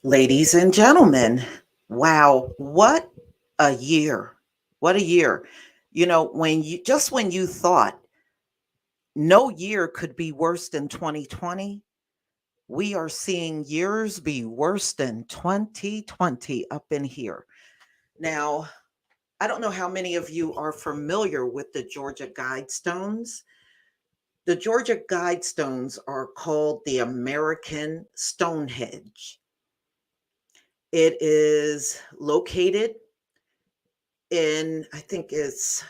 Ladies and gentlemen, wow, what a year. What a year. When you thought no year could be worse than 2020, we are seeing years be worse than 2020 up in here. Now, I don't know how many of you are familiar with the Georgia Guidestones. The Georgia Guidestones are called the American Stonehenge. It is located I think it's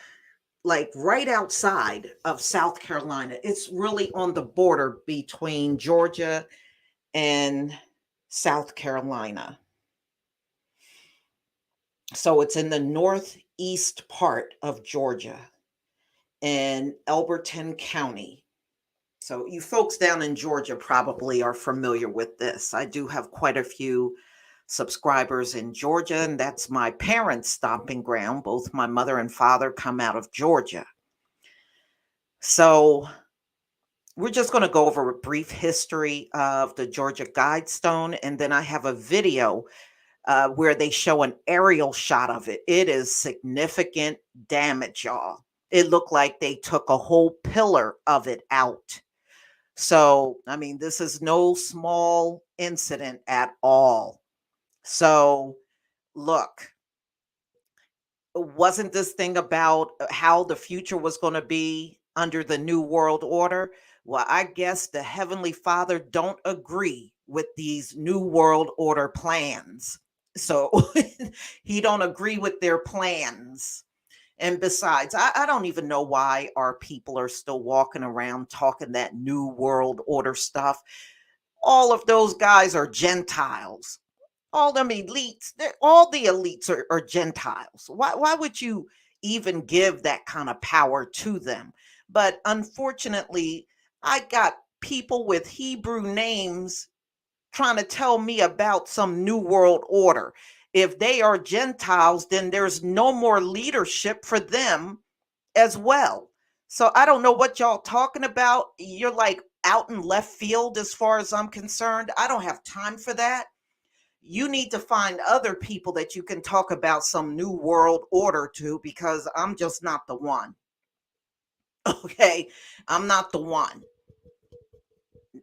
like right outside of South Carolina. It's really on the border between Georgia and South Carolina. So it's in the northeast part of Georgia in Elberton County. So you folks down in Georgia probably are familiar with this. I do have quite a few subscribers in Georgia, and that's my parents' stomping ground. Both my mother and father come out of Georgia. So we're just going to go over a brief history of the Georgia Guidestone, and then I have a video where they show an aerial shot of it. It is significant damage, y'all. It looked like they took a whole pillar of it out. So, I mean, this is no small incident at all. So, look, wasn't this thing about how the future was going to be under the new world order? Well, I guess the heavenly father don't agree with these new world order plans. So he don't agree with their plans. And besides, I don't even know why our people are still walking around talking that new world order stuff. All of those guys are Gentiles. All them elites, all the elites are Gentiles. Why would you even give that kind of power to them? But unfortunately, I got people with Hebrew names trying to tell me about some new world order. If they are Gentiles, then there's no more leadership for them as well. So I don't know what y'all talking about. You're like out in left field as far as I'm concerned. I don't have time for that. You need to find other people that you can talk about some new world order to, because I'm just not the one. Okay, I'm not the one.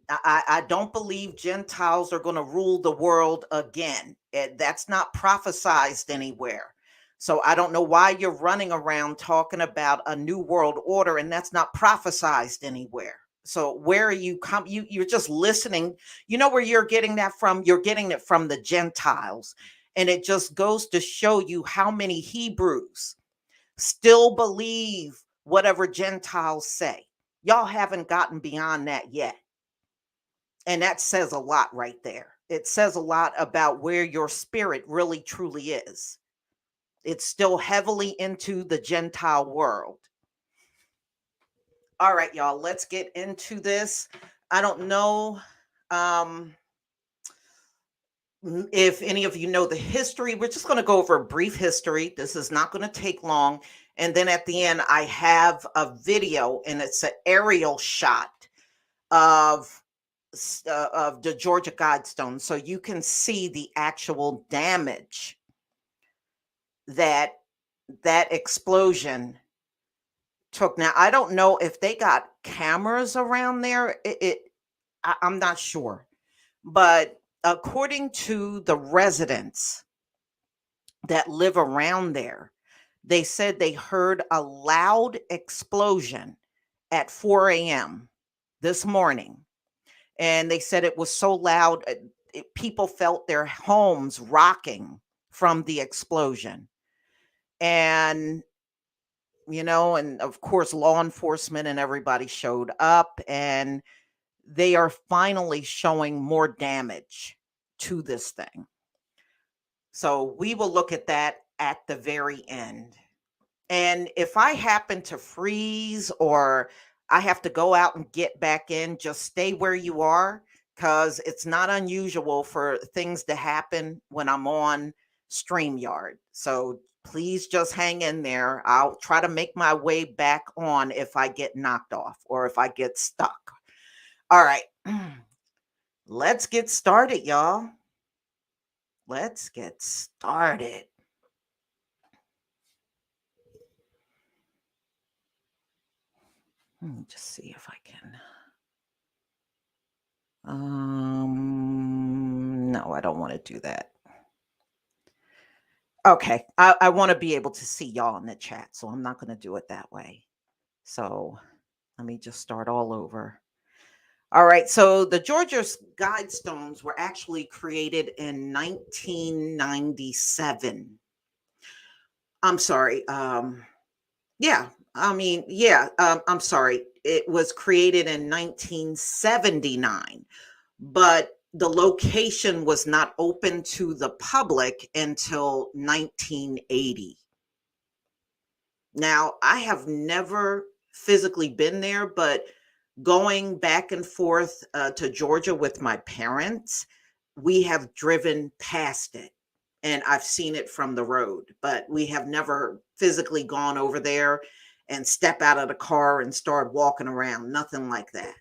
I don't believe Gentiles are going to rule the world again. That's not prophesized anywhere. So I don't know why you're running around talking about a new world order, and that's not prophesized anywhere. So where are you're just listening. You know where you're getting that from? You're getting it from the Gentiles. And it just goes to show you how many Hebrews still believe whatever Gentiles say. Y'all haven't gotten beyond that yet. And that says a lot right there. It says a lot about where your spirit really truly is. It's still heavily into the Gentile world. All right, y'all, let's get into this. I don't know um, if any of you know the history. We're just going to go over a brief history. This is not going to take long. And then at the end, I have a video, and it's an aerial shot of of the Georgia Guidestone, so you can see the actual damage that that explosion took. Now, I don't know if they got cameras around there. I'm not sure, but according to the residents that live around there, they said they heard a loud explosion at 4 a.m. this morning. And they said it was so loud, people felt their homes rocking from the explosion. And, and of course, law enforcement and everybody showed up, and they are finally showing more damage to this thing. So we will look at that at the very end. And if I happen to freeze or I have to go out and get back in, just stay where you are, because it's not unusual for things to happen when I'm on StreamYard. So please just hang in there. I'll try to make my way back on if I get knocked off or if I get stuck. All right, let's get started, y'all. let's get started. Let me just see if I can. No, I don't want to do that. Okay, I want to be able to see y'all in the chat, so I'm not going to do it that way. So let me just start all over. All right, so the Georgia Guidestones were actually created in 1997. I'm sorry. I'm sorry. It was created in 1979, but the location was not open to the public until 1980. Now, I have never physically been there, but going back and forth to Georgia with my parents, we have driven past it and I've seen it from the road, but we have never physically gone over there and step out of the car and start walking around. Nothing like that.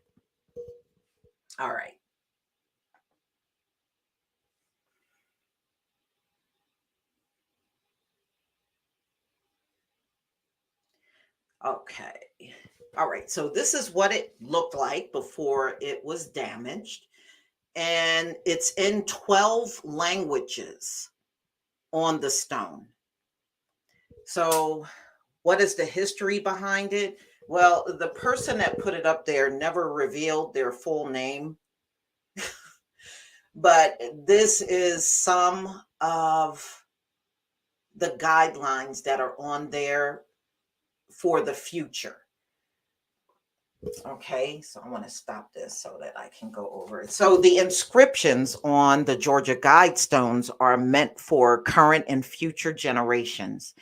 All right. Okay. All right. So this is what it looked like before it was damaged. And it's in 12 languages on the stone. So, what is the history behind it? Well, the person that put it up there never revealed their full name, but this is some of the guidelines that are on there for the future. Okay, so I want to stop this so that I can go over it. So the inscriptions on the Georgia Guidestones are meant for current and future generations.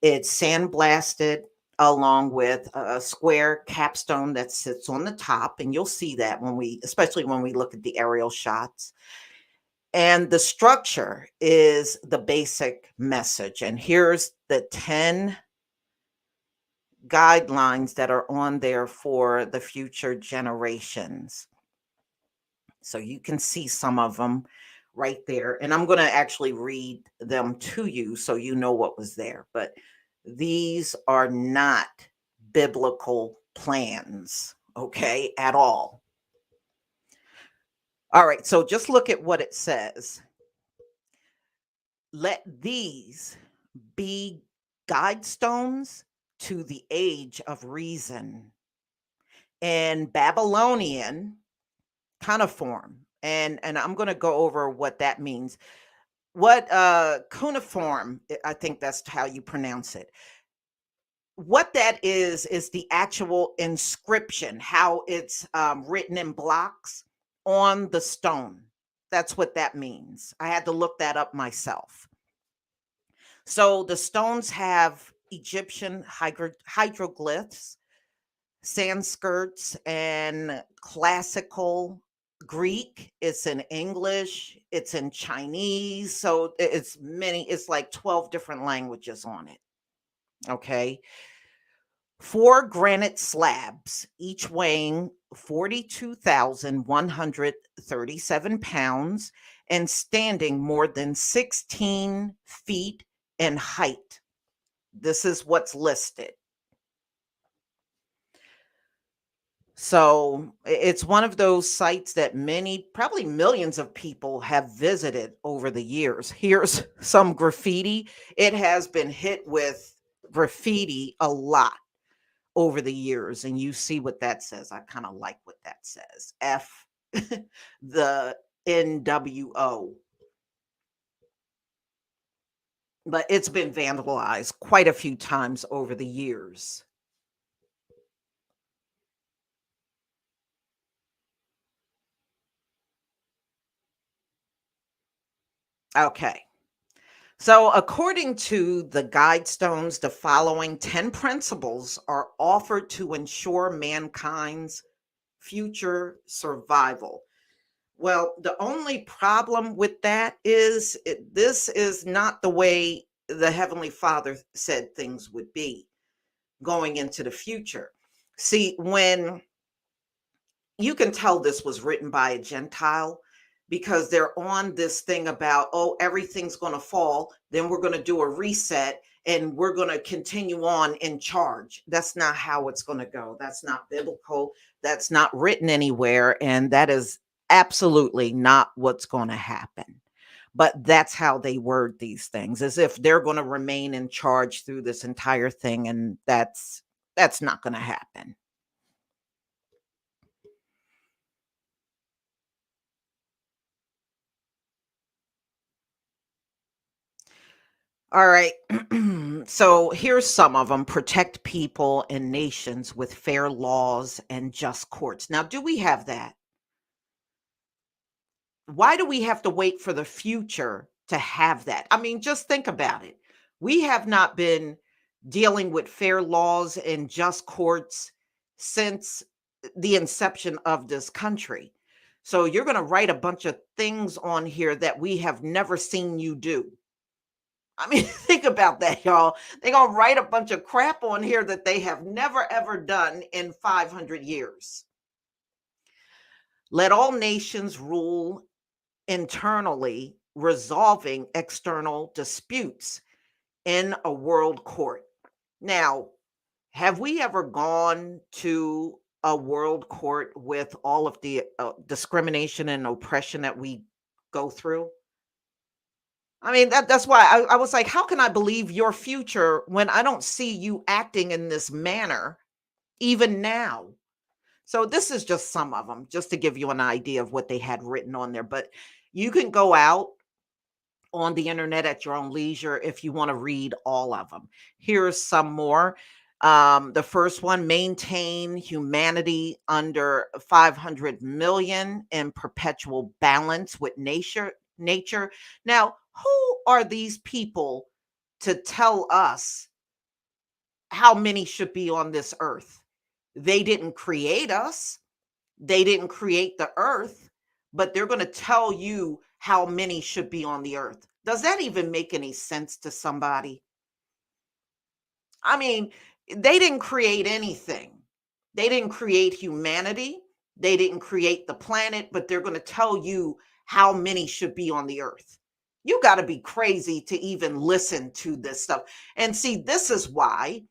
It's sandblasted along with a square capstone that sits on the top, and you'll see that especially when we look at the aerial shots. And the structure is the basic message. And here's the 10 guidelines that are on there for the future generations. So you can see some of them right there. And I'm going to actually read them to you so you know what was there. But these are not biblical plans, okay, at all. All right, so just look at what it says. Let these be guidestones to the age of reason. In Babylonian cuneiform, and I'm going to go over what that means. What cuneiform, I think that's how you pronounce it. What that is the actual inscription, how it's written in blocks on the stone. That's what that means. I had to look that up myself. So the stones have Egyptian hieroglyphs, Sanskrit, and classical Greek. It's in English, it's in Chinese. So it's like 12 different languages on it. Okay. 4 granite slabs, each weighing 42,137 pounds and standing more than 16 feet in height. This is what's listed. So it's one of those sites that probably millions of people have visited over the years. Here's some graffiti. It has been hit with graffiti a lot over the years. And you see what that says. I kind of like what that says. F the NWO. But it's been vandalized quite a few times over the years. Okay. So, according to the Guidestones, the following 10 principles are offered to ensure mankind's future survival. Well, the only problem with that is this is not the way the Heavenly Father said things would be going into the future. See, when you can tell this was written by a Gentile, because they're on this thing about, oh, everything's going to fall. Then we're going to do a reset and we're going to continue on in charge. That's not how it's going to go. That's not biblical. That's not written anywhere. And that is absolutely not what's going to happen. But that's how they word these things, as if they're going to remain in charge through this entire thing. And that's not going to happen. All right. So here's some of them: protect people and nations with fair laws and just courts. Now, do we have that? Why do we have to wait for the future to have that? I mean, just think about it. We have not been dealing with fair laws and just courts since the inception of this country. So you're going to write a bunch of things on here that we have never seen you do. I mean, think about that, y'all. They're going to write a bunch of crap on here that they have never, ever done in 500 years. Let all nations rule internally, resolving external disputes in a world court. Now, have we ever gone to a world court with all of the discrimination and oppression that we go through? I mean, that's why I was like, how can I believe your future when I don't see you acting in this manner even now? So this is just some of them, just to give you an idea of what they had written on there. But you can go out on the internet at your own leisure if you want to read all of them. Here's some more. The first one: maintain humanity under 500 million in perpetual balance with nature. Now, who are these people to tell us how many should be on this earth? They didn't create us. They didn't create the earth, but they're going to tell you how many should be on the earth. Does that even make any sense to somebody? I mean, they didn't create anything. They didn't create humanity. They didn't create the planet, but they're going to tell you how many should be on the earth. You got to be crazy to even listen to this stuff. And see, this is why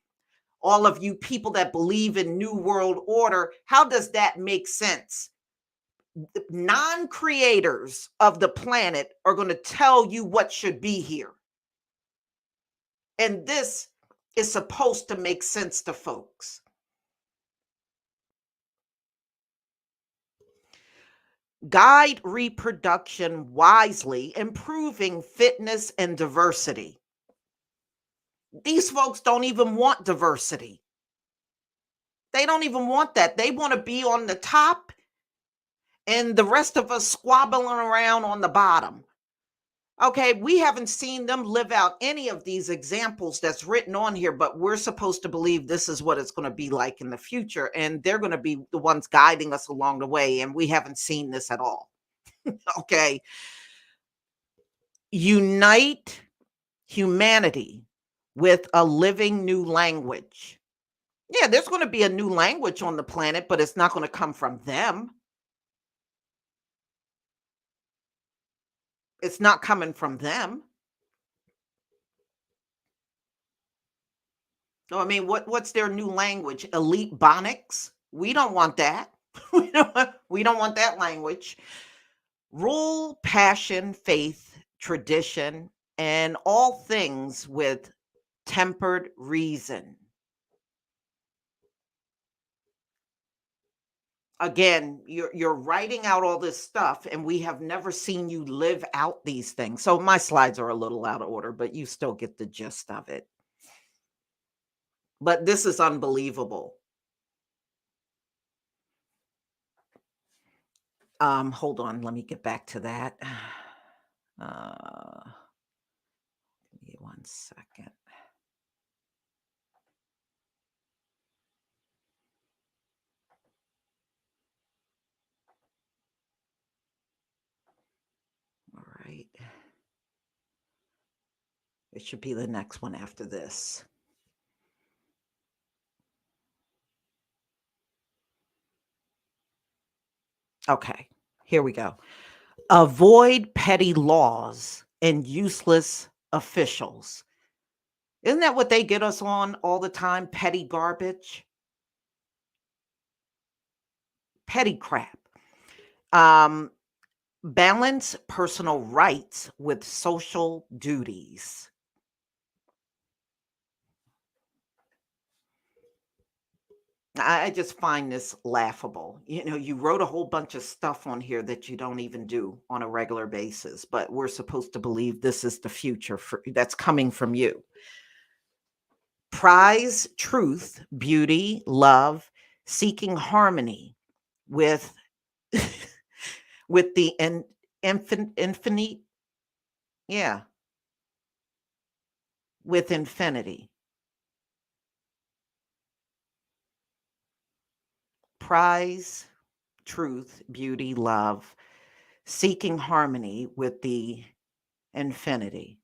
all of you people that believe in New World Order, how does that make sense? Non-creators of the planet are going to tell you what should be here. And this is supposed to make sense to folks. Guide reproduction wisely, improving fitness and diversity. These folks don't even want diversity. They don't even want that. They want to be on the top and the rest of us squabbling around on the bottom. Okay, we haven't seen them live out any of these examples that's written on here, but we're supposed to believe this is what it's going to be like in the future. And they're going to be the ones guiding us along the way. And we haven't seen this at all. Okay. Unite humanity with a living new language. Yeah, there's going to be a new language on the planet, but it's not going to come from them. It's not coming from them. So, I mean, what's their new language? Elite Bonics? We don't want that. We don't want that language. Rule, passion, faith, tradition, and all things with tempered reason. Again, you're writing out all this stuff, and we have never seen you live out these things. So my slides are a little out of order, but you still get the gist of it. But this is unbelievable. Hold on, let me get back to that. Give me 1 second. All right. It should be the next one after this. Okay, here we go. Avoid petty laws and useless officials. Isn't that what they get us on all the time? Petty garbage, petty crap. Um, Balance personal rights with social duties. I just find this laughable. You wrote a whole bunch of stuff on here that you don't even do on a regular basis, but we're supposed to believe this is the future that's coming from you. Prize truth, beauty, love, seeking harmony with with the infinite, yeah, with infinity. Prize truth, beauty, love, seeking harmony with the infinity.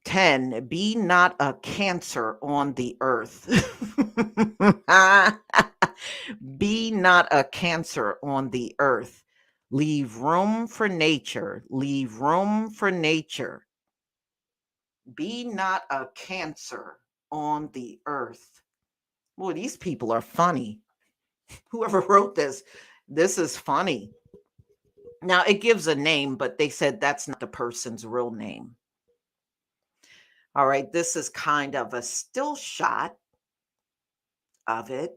10, be not a cancer on the earth. Be not a cancer on the earth. Leave room for nature. Leave room for nature. Be not a cancer on the earth. Boy, these people are funny. Whoever wrote this is funny. Now, it gives a name, but they said that's not the person's real name. All right, this is kind of a still shot of it.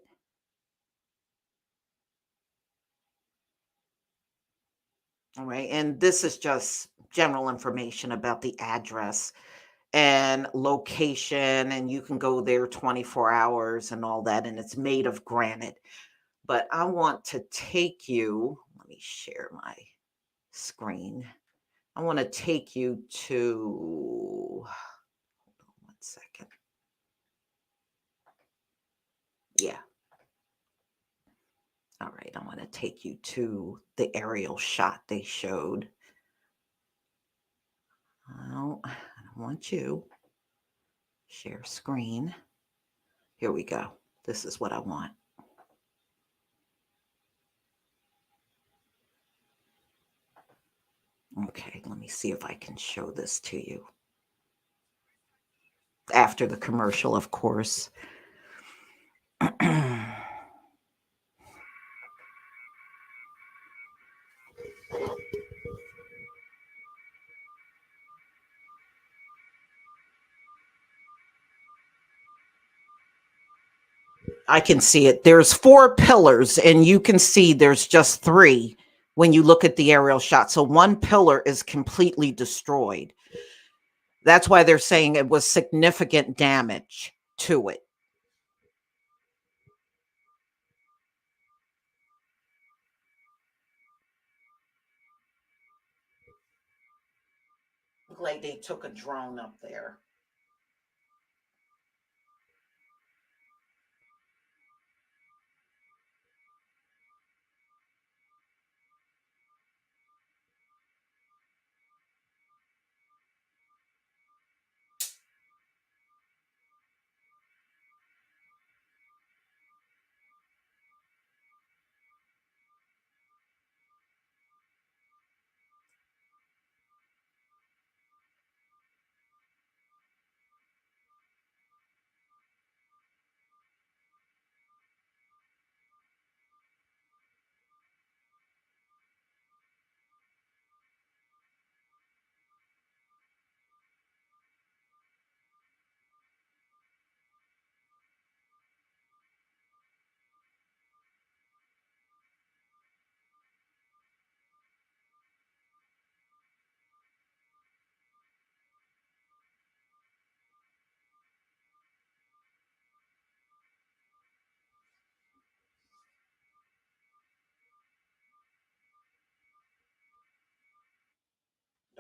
All right, and this is just general information about the address and location, and you can go there 24 hours and all that, and it's made of granite. But I want to take you, let me share my screen. I want to take you to, hold on one second. Yeah. All right, I want to take you to the aerial shot they showed. Oh, I don't want you. Share screen. Here we go. This is what I want. Okay, let me see if I can show this to you. After the commercial, of course. I can see it. There's 4 pillars, and you can see there's just 3 when you look at the aerial shot. So one pillar is completely destroyed. That's why they're saying it was significant damage to it. Like they took a drone up there.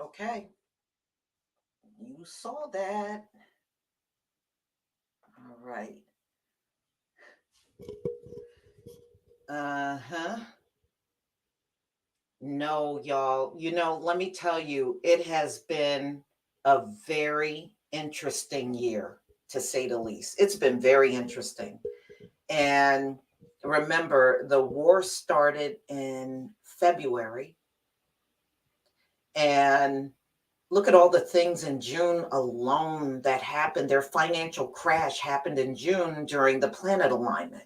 Okay. You saw that. All right. Uh-huh. No, y'all. Let me tell you, it has been a very interesting year, to say the least. It's been very interesting. And remember, the war started in February, And look at all the things in June alone that happened. Their financial crash happened in June during the planet alignment.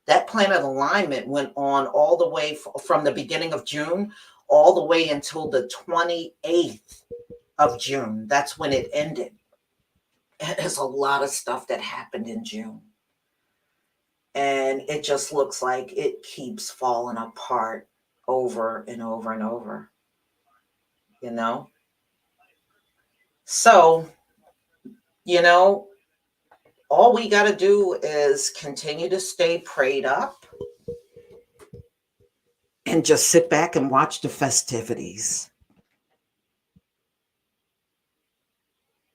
That planet alignment went on all the way from the beginning of June all the way until the 28th of June. That's when it ended. There's a lot of stuff that happened in June. And it just looks like it keeps falling apart over and over and over, you know? So, you know, all we got to do is continue to stay prayed up and just sit back and watch the festivities.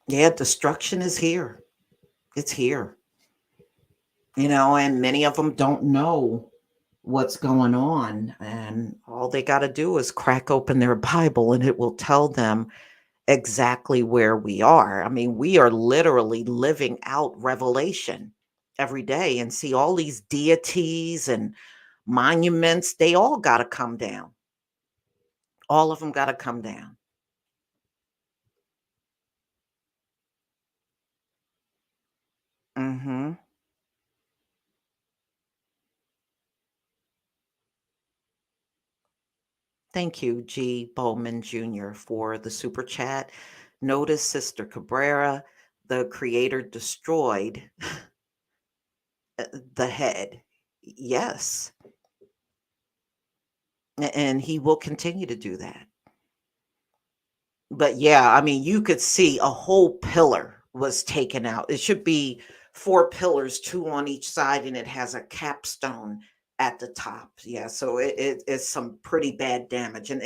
Yeah, destruction is here. It's here. And many of them don't know what's going on. And all they got to do is crack open their Bible and it will tell them exactly where we are. I mean, we are literally living out Revelation every day and see all these deities and monuments. They all got to come down. All of them got to come down. Mm-hmm. Thank you, G. Bowman Jr., for the super chat. Notice Sister Cabrera, the creator destroyed the head. Yes. And he will continue to do that. But yeah, I mean, you could see a whole pillar was taken out. It should be four pillars, two on each side, and it has a capstone at the top. Yeah, so it is some pretty bad damage. And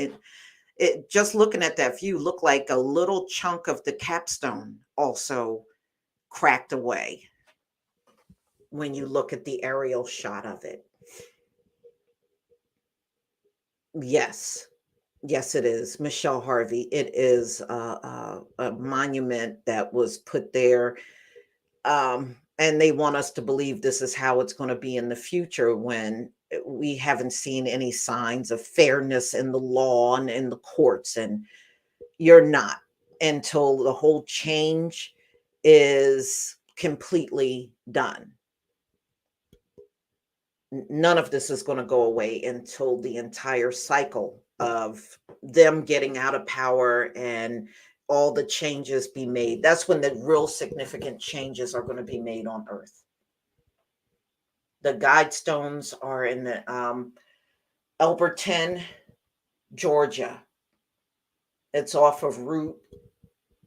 it just looking at that view looked like a little chunk of the capstone also cracked away when you look at the aerial shot of it. Yes. Yes, it is. Michelle Harvey. It is a monument that was put there. And they want us to believe this is how it's going to be in the future when we haven't seen any signs of fairness in the law and in the courts. And you're not until the whole change is completely done. None of this is going to go away until the entire cycle of them getting out of power and all the changes be made. That's when the real significant changes are going to be made on earth. The Guidestones are in the Elberton, Georgia. It's off of Route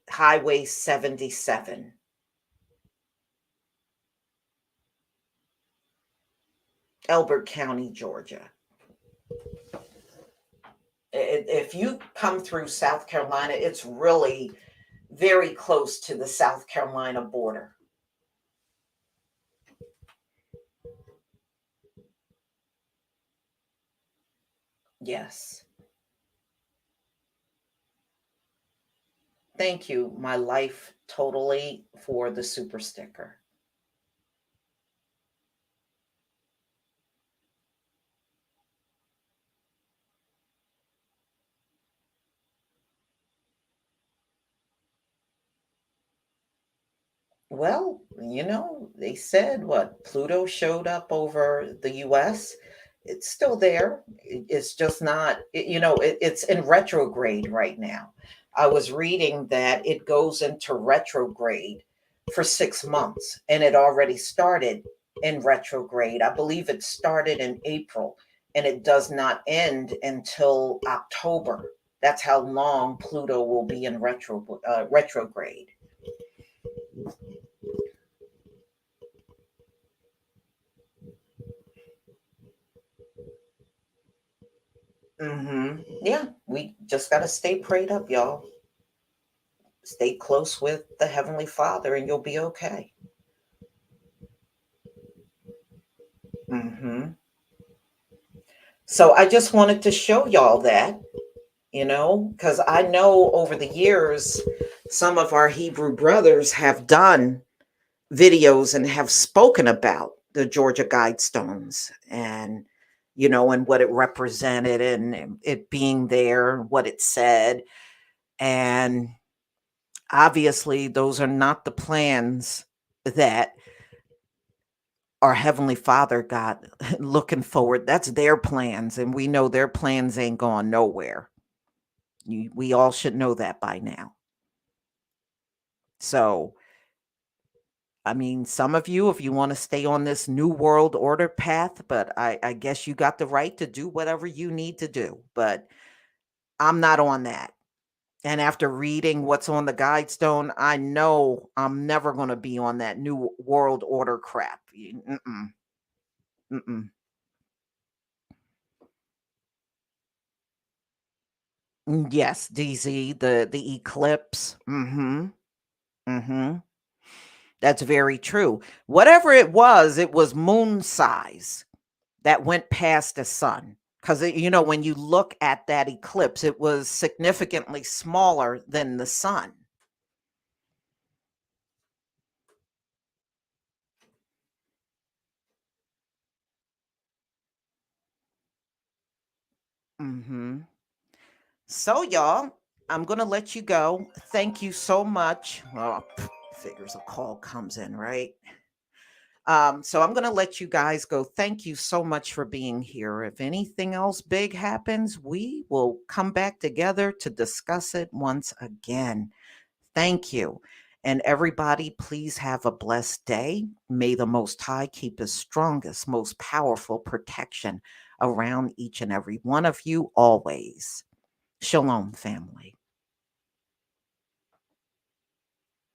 Highway 77. Elbert County, Georgia. If you come through South Carolina, it's really very close to the South Carolina border. Yes. Thank you, my life totally, for the super sticker. Well, they said what Pluto showed up over the US. It's still there. It's just not, it's in retrograde right now. I was reading that it goes into retrograde for 6 months and it already started in retrograde. I believe it started in April and it does not end until October. That's how long Pluto will be in retrograde. Yeah, we just got to stay prayed up, y'all. Stay close with the Heavenly Father and you'll be okay. hmm So I just wanted to show y'all that, because I know over the years, some of our Hebrew brothers have done videos and have spoken about the Georgia Guidestones and what it represented and it being there, what it said. And obviously, those are not the plans that our Heavenly Father got looking forward. That's their plans, and we know their plans ain't going nowhere. We all should know that by now. So, I mean, some of you, if you want to stay on this new world order path, but I guess you got the right to do whatever you need to do. But I'm not on that. And after reading what's on the Guidestone, I know I'm never going to be on that new world order crap. Mm-mm, mm-mm. Yes, DZ, the eclipse. Mm-hmm. Mm-hmm. That's very true. Whatever it was moon size that went past the sun. Because, when you look at that eclipse, it was significantly smaller than the sun. Hmm. So, y'all, I'm going to let you go. Thank you so much. Oh, figures a call comes in, right? So I'm going to let you guys go. Thank you so much for being here. If anything else big happens, we will come back together to discuss it once again. Thank you. And everybody, please have a blessed day. May the Most High keep his strongest, most powerful protection around each and every one of you always. Shalom, family.